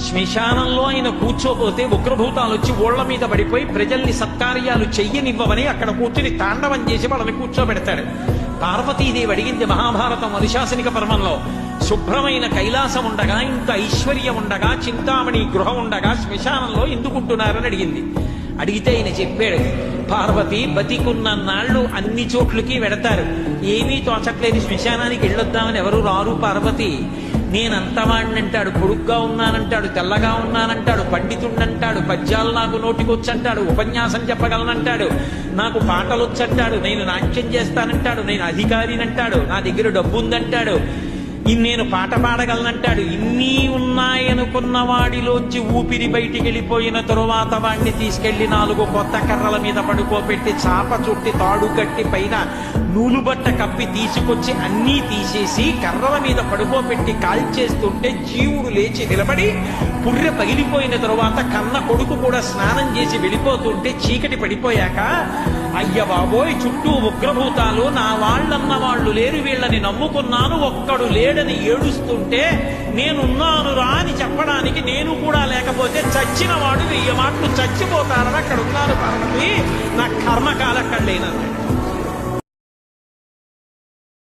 శ్మశానంలో ఆయన కూర్చోపోతే ఉగ్రభూతాలు వచ్చి ఓళ్ల మీద పడిపోయి ప్రజల్ని సత్కార్యాలు చెయ్యనివ్వవని అక్కడ కూర్చుని తాండవం చేసి వాళ్ళని కూర్చోబెడతాడు. పార్వతీదేవి అడిగింది మహాభారతం అనుశాసనిక పర్వంలో, శుభ్రమైన కైలాసం ఉండగా, ఇంత ఐశ్వర్యం ఉండగా, చింతామణి గృహం ఉండగా శ్మశానంలో ఎందుకుంటున్నారని అడిగింది. అడిగితే ఆయన చెప్పాడు, పార్వతి బతికున్న నాళ్ళు అన్ని చోట్లకి వెడతారు, ఏమీ తోచట్లేదు, శ్మశానానికి వెళ్ళొద్దామని ఎవరు రారు పార్వతి. నేనంతవాణ్ణంటాడు, పొడుగ్గా ఉన్నానంటాడు, తెల్లగా ఉన్నానంటాడు, పండితుణ్ణంటాడు, పద్యాలు నాకు నోటికొచ్చంటాడు, ఉపన్యాసం చెప్పగలనంటాడు, నాకు పాటలొచ్చంటాడు, నేను నాట్యం చేస్తానంటాడు, నేను అధికారినంటాడు, నా దగ్గర డబ్బు ఉందంటాడు, నేను పాట పాడగలనంటాడు. ఇన్ని ఉన్నాయనుకున్న వాడిలోంచి ఊపిరి బయటికి వెళ్ళిపోయిన తరువాత వాడిని తీసుకెళ్లి 4 కొత్త కర్రల మీద పడుకోబెట్టి చాప చుట్టి తాడు కట్టి పైన నూలుబట్ట కప్పి తీసుకొచ్చి అన్నీ తీసేసి కర్రల మీద పడుకోబెట్టి కాల్చేస్తుంటే జీవుడు లేచి నిలబడి పుర్రె పగిలిపోయిన తరువాత కన్న కొడుకు కూడా స్నానం చేసి వెళ్ళిపోతుంటే చీకటి పడిపోయాక, అయ్య బాబోయ్ చుట్టూ ఉగ్రభూతాలు, నా వాళ్ళన్న వాళ్ళు లేరు, వీళ్ళని నమ్ముకున్నాను, ఒక్కడు లేడని ఏడుస్తుంటే నేనున్నాను రా అని చెప్పడానికి నేను కూడా లేకపోతే చచ్చిన వాడు 1000 మాటలు చచ్చిపోతారని అక్కడ ఉన్నాను పార్వతి, నా కర్మకాల కళ్ళేనన్నాడు.